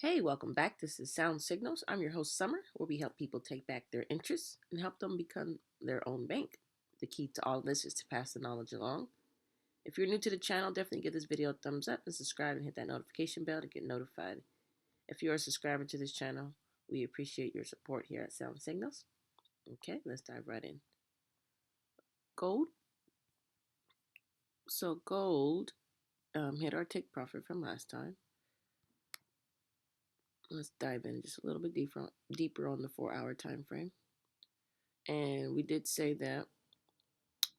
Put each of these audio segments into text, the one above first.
Hey, welcome back. This is Sound Signals. I'm your host, Summer, where we help people take back their interests and help them become their own bank. The key to all of this is to pass the knowledge along. If you're new to the channel, definitely give this video a thumbs up and subscribe and hit that notification bell to get notified. If you're a subscriber to this channel, we appreciate your support here at Sound Signals. Okay, let's dive right in. Gold. So gold hit our take profit from last time. Let's dive in just a little bit deeper on the 4-hour time frame. And we did say that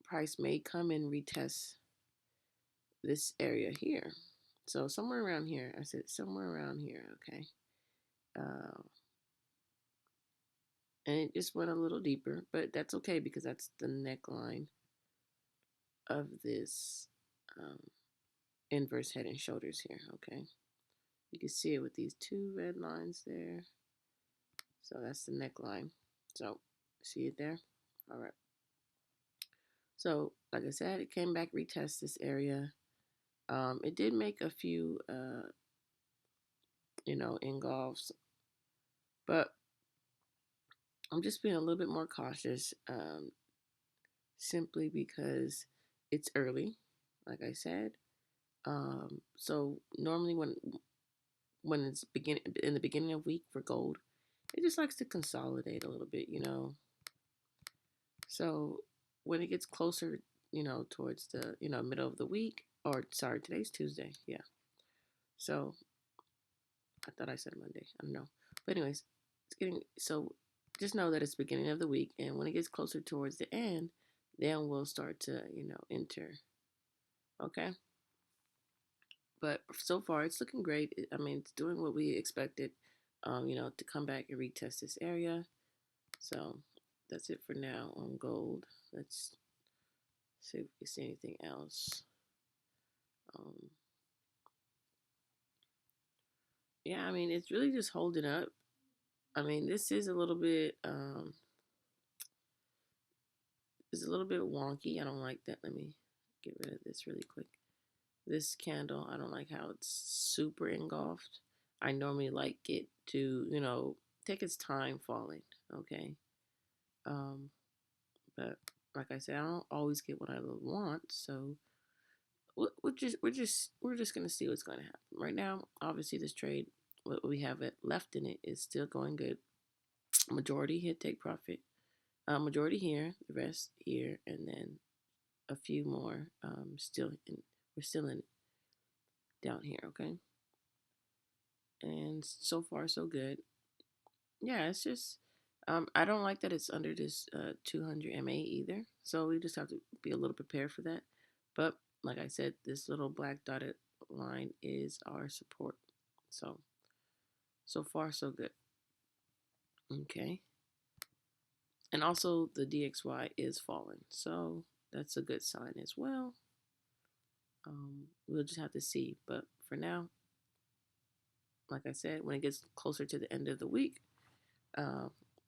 price may come and retest this area here. So somewhere around here. I said somewhere around here, okay. And it just went a little deeper, but that's okay because that's the neckline of this inverse head and shoulders here, okay. You can see it with these two red lines there. So that's the neckline. So see it there? All right. So like I said, it came back, retest this area. It did make a few, engulfs, but I'm just being a little bit more cautious, simply because it's early, like I said. So normally when it's in the beginning of week for gold, it just likes to consolidate a little bit, So when it gets closer, towards the middle of the week, or sorry, today's Tuesday, yeah. So I thought I said Monday. I don't know. But anyways, it's getting so just know that it's beginning of the week, and when it gets closer towards the end, then we'll start to, enter. Okay. But so far it's looking great. I mean, it's doing what we expected, to come back and retest this area. So that's it for now on gold. Let's see if we can see anything else. Yeah, I mean, it's really just holding up. I mean, this is a little bit wonky. I don't like that. Let me get rid of this really quick. This candle, I don't like how it's super engulfed. I normally like it to, take its time falling, okay? But like I said, I don't always get what I want, so we're just gonna see what's gonna happen. Right now, obviously, this trade, what we have it left in it is still going good. Majority hit take profit. Majority here, the rest here, and then a few more still in. We're still in down here, okay. And so far so good. Yeah, it's just I don't like that it's under this 200 MA either. So we just have to be a little prepared for that. But like I said, this little black dotted line is our support. So far so good. Okay. And also the DXY is falling. So that's a good sign as well. We'll just have to see. But for now, like I said, when it gets closer to the end of the week,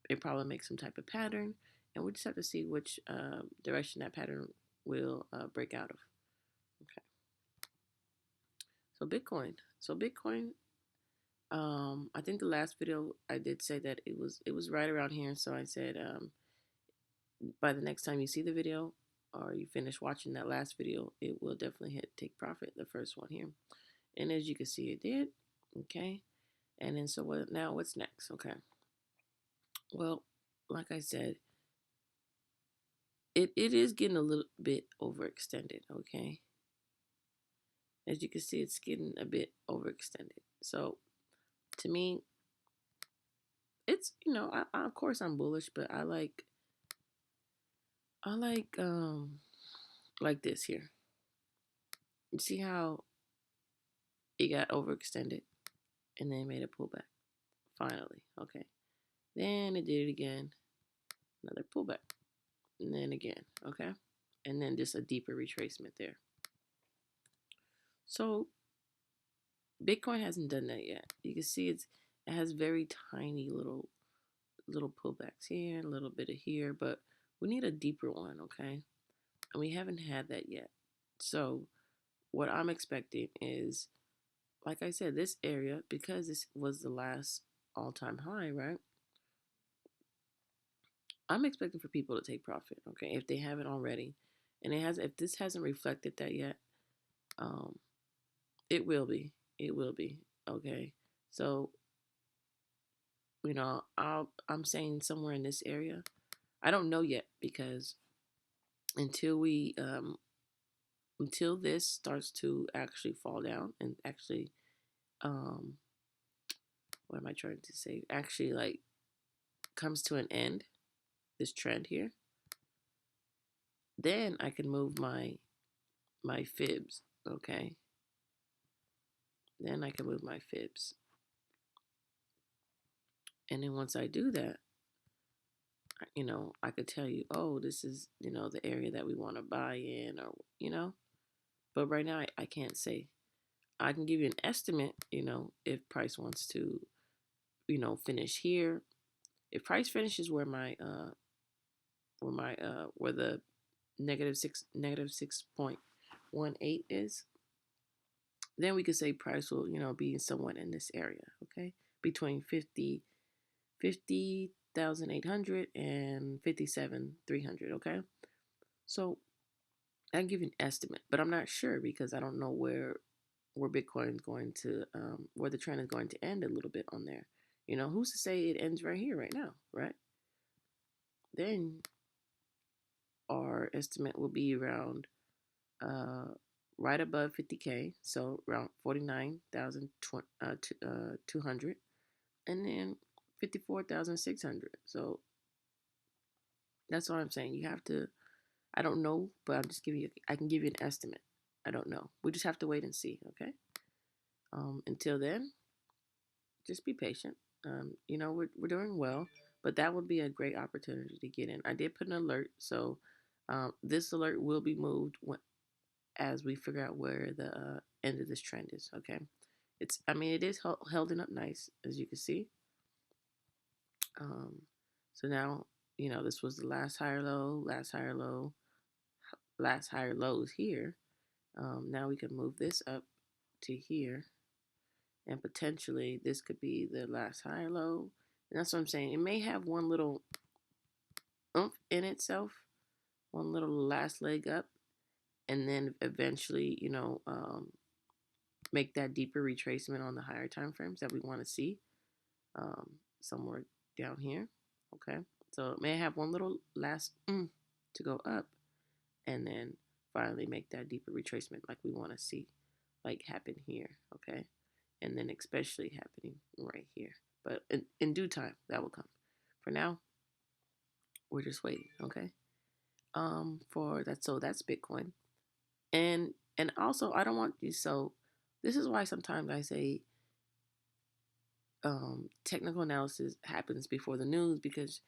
it probably makes some type of pattern, and we just have to see which direction that pattern will break out of. Okay. So Bitcoin. I think the last video I did say that it was right around here. So I said by the next time you see the video or you finish watching that last video, it will definitely hit take profit, the first one here. And as you can see, it did. Okay. And then so now what's next? Okay. Well, like I said, it is getting a little bit overextended, okay? As you can see, it's getting a bit overextended. So to me, it's, of course I'm bullish, but I like this here. You see how it got overextended and then made a pullback finally, okay? Then it did it again, another pullback, and then again, okay? And then just a deeper retracement there. So Bitcoin hasn't done that yet. You can see it has very tiny little pullbacks here, a little bit of here, but we need a deeper one, okay? And we haven't had that yet. So what I'm expecting is like I said, this area, because this was the last all-time high, right? I'm expecting for people to take profit, okay, if they haven't already. And if this hasn't reflected that yet, um, it will be. It will be. Okay. So, I'm saying somewhere in this area. I don't know yet because until we until this starts to actually fall down and actually um what am I trying to say? Actually like comes to an end, this trend here, then I can move my fibs, okay? Then I can move my fibs. And then once I do that, I could tell you, oh, this is, the area that we want to buy in or. But right now I can't say. I can give you an estimate, if price wants to, finish here. If price finishes where the -6.18 is, then we could say price will, be somewhat in this area, okay? Between 50,800 and 57,300, okay? So I can give you an estimate, but I'm not sure because I don't know where Bitcoin's going to where the trend is going to end a little bit on there. Who's to say it ends right here, right now, right? Then our estimate will be around right above 50K, so around 49,200, and then 54,600. So that's what I'm saying. You have to. I don't know, but I'm just giving you. I can give you an estimate. I don't know. We just have to wait and see. Okay. Until then, just be patient. We're doing well, but that would be a great opportunity to get in. I did put an alert, so this alert will be moved as we figure out where the end of this trend is. Okay, it is holding up nice, as you can see. Um, so now, this was the last higher low, last higher lows here. Now we can move this up to here, and potentially this could be the last higher low. And that's what I'm saying. It may have one little oomph in itself, one little last leg up, and then eventually, make that deeper retracement on the higher time frames that we want to see, somewhere down here. Okay, so it may have one little last to go up, and then finally make that deeper retracement like we want to see, like happen here. Okay, and then especially happening right here. But in due time, that will come. For now, we're just waiting. Okay. For that, so that's Bitcoin, and also I don't want you. So this is why sometimes I say technical analysis happens before the news, because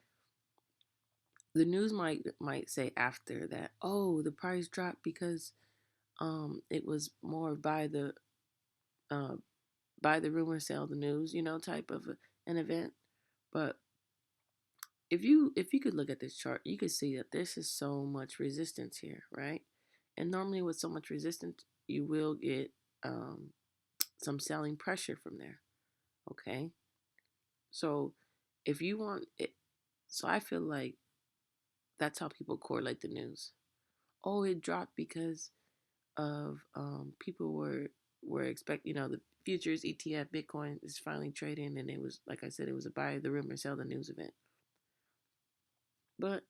the news might say after that, oh, the price dropped because it was more uh by the rumor sell the news, type of an event. But if you could look at this chart, you could see that this is so much resistance here, right? And normally with so much resistance, you will get some selling pressure from there. Okay, so if you want it, so I feel like that's how people correlate the news. Oh, it dropped because of people were expect the futures ETF Bitcoin is finally trading, and it was, like I said, it was a buy the rumor sell the news event. But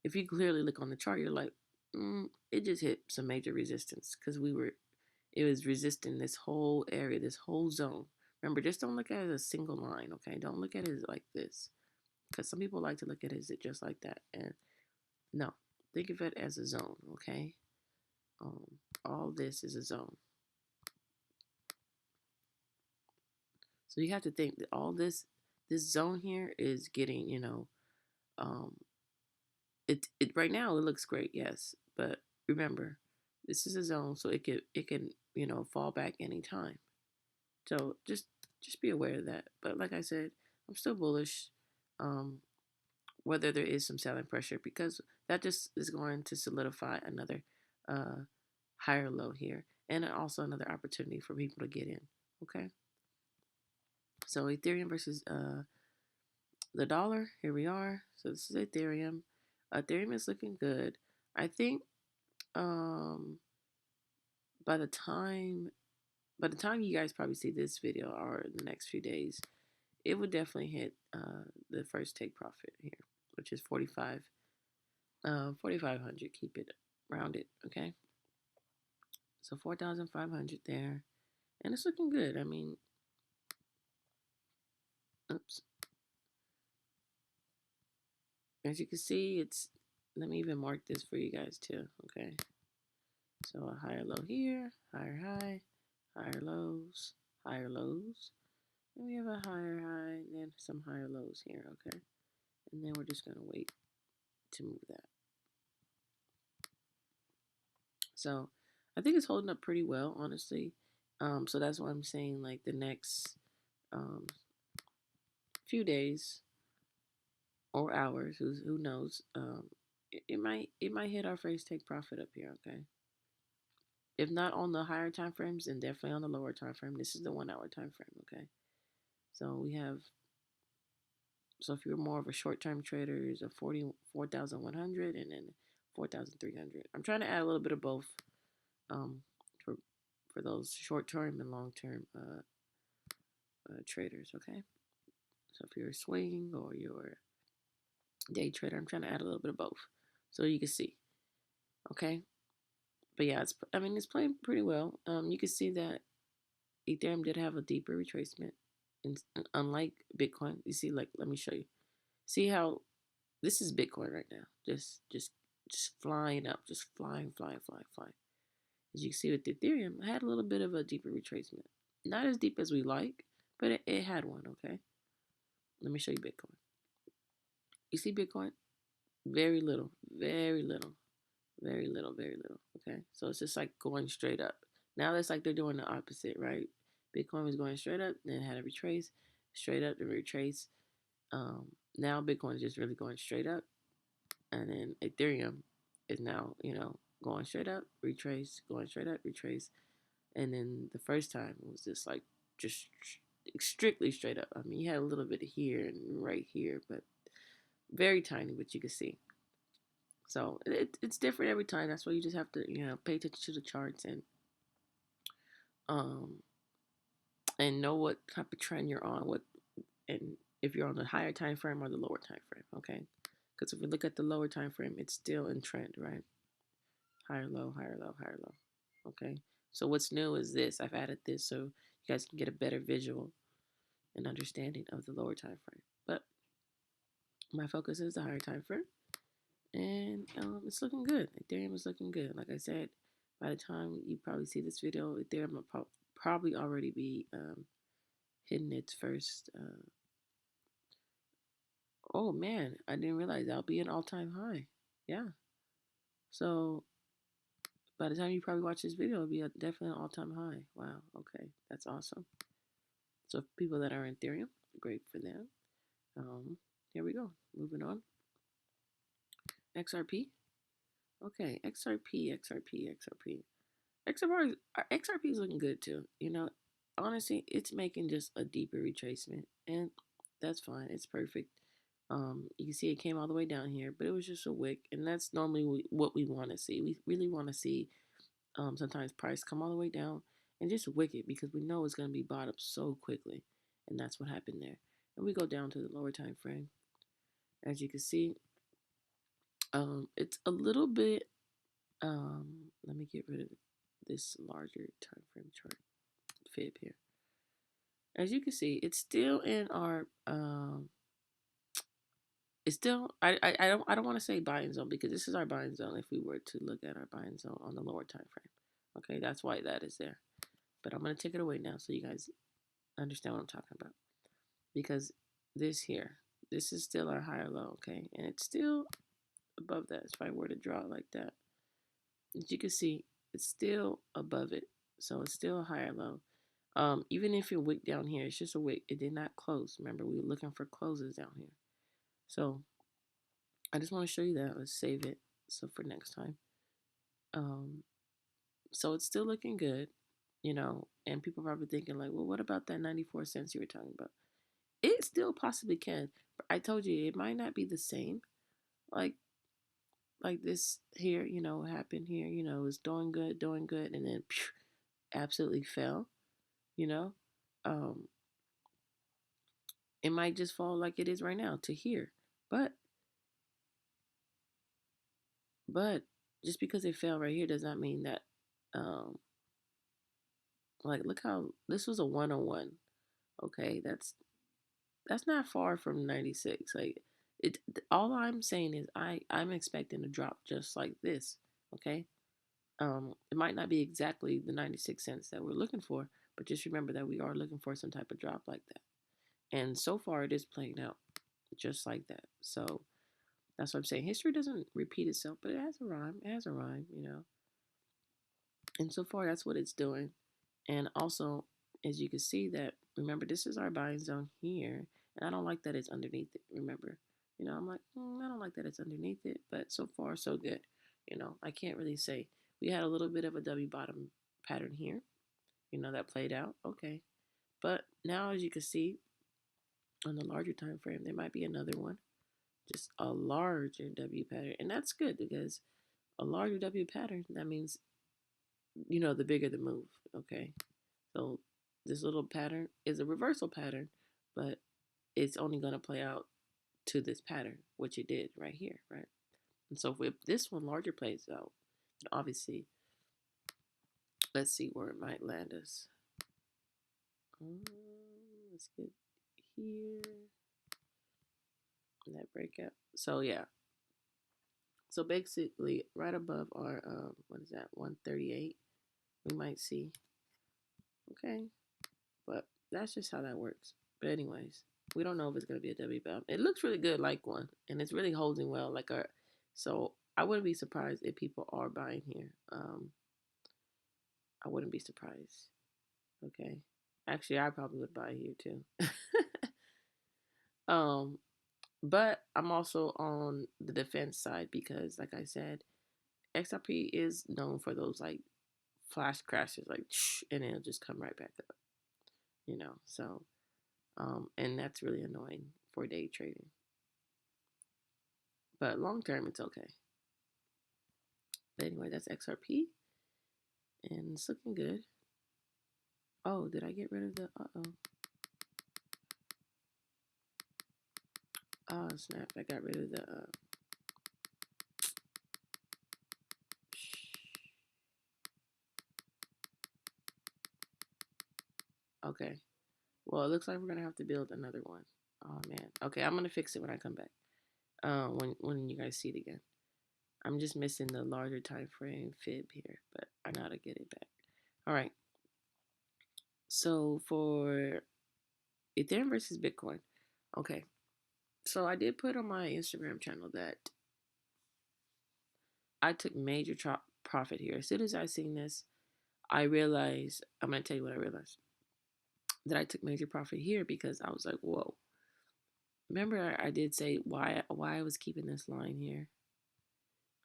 if you clearly look on the chart, you're like, it just hit some major resistance because it was resisting this whole area, this whole zone. Remember, just don't look at it as a single line, okay? Don't look at it like this, because some people like to look at it as just like that. And no, think of it as a zone, okay? Um, all this is a zone. So you have to think that all this zone here is getting, um, it right now it looks great, yes, but remember, this is a zone, so it can fall back anytime. So just be aware of that. But like I said, I'm still bullish. Um, whether there is some selling pressure, because that just is going to solidify another higher low here, and also another opportunity for people to get in. Okay. So Ethereum versus the dollar. Here we are. So this is Ethereum. Ethereum is looking good. I think um by the time you guys probably see this video or in the next few days, it would definitely hit the first take profit here, which is 4,500. Keep it rounded, okay? So 4,500 there, and it's looking good. I mean, oops. As you can see, it's. Let me even mark this for you guys too, okay? So a higher low here, higher high, higher lows, higher lows. And we have a higher high, and then some higher lows here, okay? And then we're just gonna wait to move that. So I think it's holding up pretty well, honestly. So that's why I'm saying like the next um, few days or hours, who knows? It might hit our first take profit up here. Okay, if not on the higher time frames, then definitely on the lower time frame. This is the 1 hour time frame. Okay, so we have. So if you're more of a short term trader, is a 44,100 and then 4,300. I'm trying to add a little bit of both um, for those short term and long term traders. Okay, so if you're a swing or you're a day trader, I'm trying to add a little bit of both so you can see. Okay, but yeah, it's playing pretty well. You can see that Ethereum did have a deeper retracement, and unlike Bitcoin, you see, like, let me show you. See how this is Bitcoin right now, just flying up, just flying. As you can see with Ethereum, I had a little bit of a deeper retracement, not as deep as we like, but it had one. Okay, let me show you Bitcoin. You see Bitcoin, very little, very little, very little, very little. Okay, so it's just like going straight up. Now it's like they're doing the opposite, right? Bitcoin was going straight up, then had a retrace, straight up, then retrace. Now Bitcoin is just really going straight up, and then Ethereum is now, going straight up, retrace, going straight up, retrace, and then the first time it was just like just strictly straight up. I mean, you had a little bit here and right here, but very tiny, but you can see. So it's different every time. That's why you just have to, pay attention to the charts um and know what type of trend you're on, and if you're on the higher time frame or the lower time frame, okay? Because if we look at the lower time frame, it's still in trend, right? Higher low, higher low, higher low. Okay. So what's new is this. I've added this so you guys can get a better visual and understanding of the lower time frame. But my focus is the higher time frame, and it's looking good. Ethereum is looking good. Like I said, by the time you probably see this video, Ethereum will probably already be hitting its first. Oh man, I didn't realize that'll be an all-time high. Yeah. So by the time you probably watch this video, it'll be definitely an all-time high. Wow. Okay, that's awesome. So people that are in Ethereum, great for them. Here we go. Moving on. XRP. Okay, XRP is looking good too. Honestly, it's making just a deeper retracement, and that's fine. It's perfect. You can see it came all the way down here, but it was just a wick, and that's normally what we want to see. We really want to see sometimes price come all the way down and just wick it because we know it's going to be bought up so quickly, and that's what happened there. And we go down to the lower time frame. As you can see, it's a little bit. Let me get rid of this larger time frame chart fib here. As you can see, it's still in our it's still I don't want to say buying zone because this is our buying zone if we were to look at our buying zone on the lower time frame. Okay, that's why that is there. But I'm gonna take it away now so you guys understand what I'm talking about. Because this is still our higher low, okay? And it's still above that. If I were to draw it like that, as you can see, it's still above it. So it's still a higher low. Even if you're wick down here, it's just a wick. It did not close. Remember, we were looking for closes down here. So I just want to show you that. Let's save it. So for next time. So it's still looking good. you know, and people probably thinking like, well, what about that 94 cents you were talking about? It still possibly can. But I told you it might not be the same. Like this here, you know, happened here, you know, it was doing good, and then phew, absolutely fell, you know. Um, it might just fall like it is right now to here. But but just because it fell right here does not mean that um like look how this was a 101. Okay, that's not far from 96. Like it all I'm saying is I'm expecting a drop just like this, okay? It might not be exactly the 96 cents that we're looking for, but just remember that we are looking for some type of drop like that. And so far it is playing out just like that. So that's what I'm saying. History doesn't repeat itself, but it has a rhyme. It has a rhyme, you know. And so far that's what it's doing. And also, as you can see that, remember, this is our buying zone here. And I don't like that it's underneath it, remember. You know, I'm like, I don't like that it's underneath it. But so far, so good. You know, I can't really say. We had a little bit of a W bottom pattern here. You know, that played out. Okay. But now, as you can see, on the larger time frame, there might be another one. Just a larger W pattern. And that's good because a larger W pattern, that means, you know, the bigger the move. Okay. So this little pattern is a reversal pattern, but it's only going to play out to this pattern, which it did right here, right? And so if this one larger plays out, then obviously, let's see where it might land us. Let's get here. And that breakout. So yeah. So basically, right above our what is that? 138. We might see. Okay, but that's just how that works. But anyways, we don't know if it's gonna be a W bound. It looks really good like one, and it's really holding well like our. So I wouldn't be surprised if people are buying here. I wouldn't be surprised. Okay, actually, I probably would buy here too. um, but I'm also on the defense side because, like I said, XRP is known for those like flash crashes, like and then it'll just come right back up. You know, so and that's really annoying for day trading. But long term, it's okay. But anyway, that's XRP, and it's looking good. Oh, did I get rid of the? Oh, snap! I got rid of the. Okay. Well, it looks like we're gonna have to build another one. Oh man. Okay, I'm gonna fix it when I come back. When you guys see it again. I'm just missing the larger time frame fib here, but I know how to get it back. All right. So for Ethereum versus Bitcoin. Okay. So I did put on my Instagram channel that I took major profit here. As soon as I seen this, I realized, I'm going to tell you what I realized. That I took major profit here because I was like, whoa. Remember I did say why I was keeping this line here?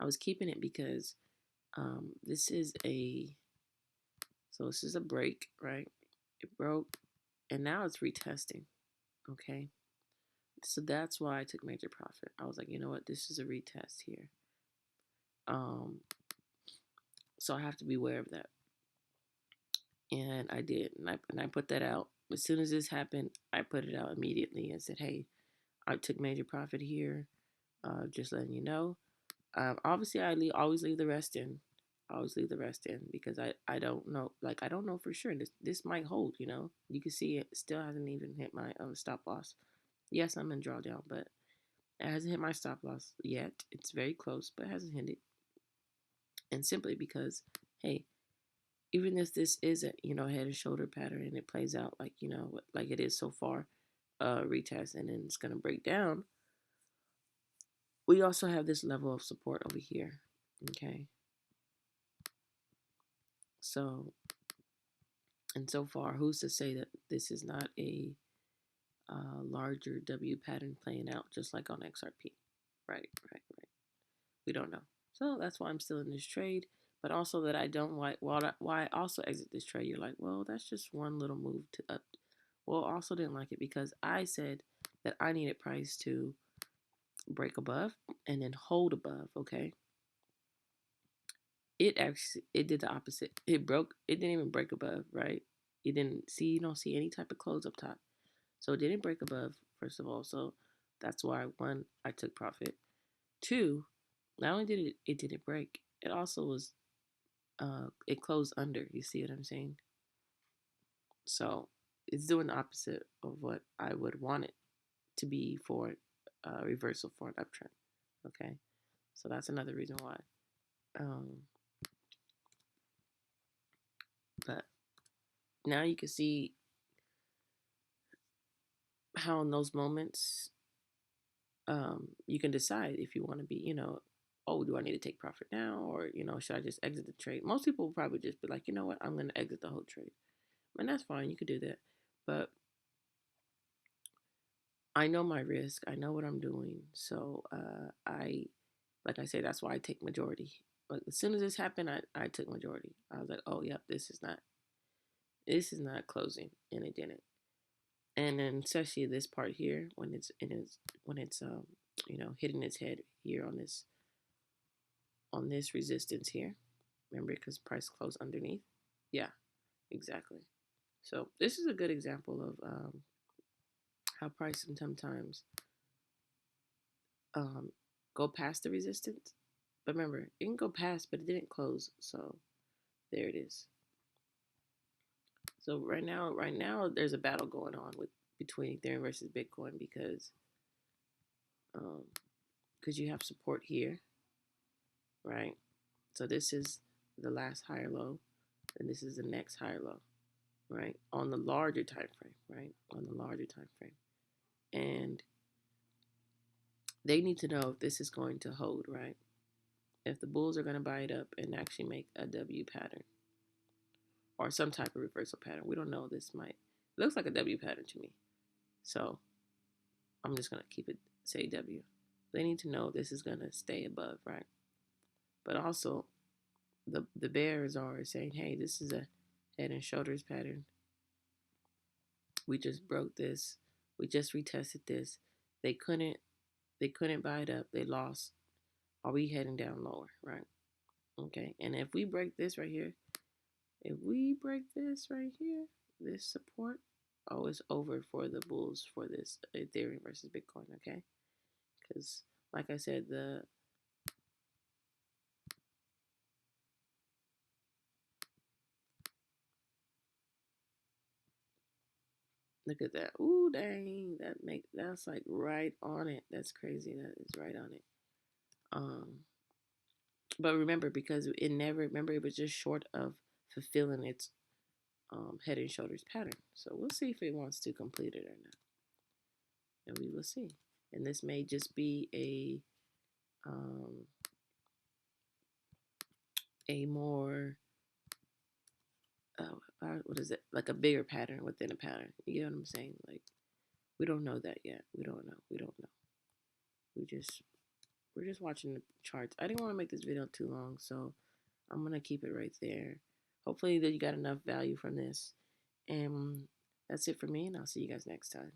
I was keeping it because this is a break, right? It broke and now it's retesting. Okay. So that's why I took major profit. I was like, you know what, this is a retest here. So I have to be aware of that. And I did. And I put that out. As soon as this happened, I put it out immediately and said, hey, I took major profit here. Just letting you know. Obviously, always leave the rest in. I always leave the rest in because I don't know. Like, I don't know for sure. This might hold, you know. You can see it still hasn't even hit my stop loss. Yes, I'm in drawdown, but it hasn't hit my stop loss yet. It's very close, but it hasn't hit it. And simply because, hey, even if this is a head and shoulder pattern and it plays out like like it is so far, retest and then it's gonna break down. We also have this level of support over here. Okay. So, and so far, who's to say that this is not a larger W pattern playing out just like on XRP? Right. We don't know. So that's why I'm still in this trade. but also that I don't like. Why I also exit this trade? You're like, well, that's just one little move to up. Well, also didn't like it because I said that I needed price to break above and then hold above. Okay, it did the opposite. It broke. It didn't even break above. Right? You don't see any type of close up top. So it didn't break above, first of all. So that's why, one, I took profit. Two, not only did it didn't break, it also was it closed under. You see what I'm saying? So it's doing the opposite of what I would want it to be for a reversal for an uptrend. Okay, so that's another reason why. Um, but now you can see how in those moments you can decide if you want to be, oh, do I need to take profit now, or should I just exit the trade? Most people will probably just be like, you know what, I'm going to exit the whole trade, and that's fine. You could do that, but I know my risk. I know what I'm doing, so like I say, that's why I take majority. Like as soon as this happened, I took majority. I was like, oh, yep, this is not closing, and it didn't. And then especially this part here when it's hitting its head here on this resistance here. Remember, because price closed underneath. Yeah, exactly. So this is a good example of how price sometimes um, go past the resistance. But remember, it can go past, but it didn't close. So there it is. So right now, there's a battle going on between Ethereum versus Bitcoin because you have support here, right? So this is the last higher low, and this is the next higher low, right? On the larger time frame, right? On the larger time frame. And they need to know if this is going to hold, right? If the bulls are going to buy it up and actually make a W pattern or some type of reversal pattern. We don't know. This might, it looks like a W pattern to me. So I'm just going to keep it, say W. They need to know this is going to stay above, right? But also, the bears are saying, hey, this is a head and shoulders pattern. We just broke this. We just retested this. They couldn't buy it up. They lost. Are we heading down lower, right? Okay. And if we break this right here, this support, oh, it's over for the bulls for this Ethereum versus Bitcoin, okay? Because like I said, look at that. Ooh, dang, that's like right on it. That's crazy. That is right on it. But remember, because it was just short of fulfilling its head and shoulders pattern. So we'll see if it wants to complete it or not, and we will see. And this may just be a more what is it, like a bigger pattern within a pattern. You get what I'm saying? Like we don't know that yet. We don't know. We're just watching the charts. I didn't want to make this video too long, so I'm gonna keep it right there. Hopefully that you got enough value from this. And that's it for me, and I'll see you guys next time.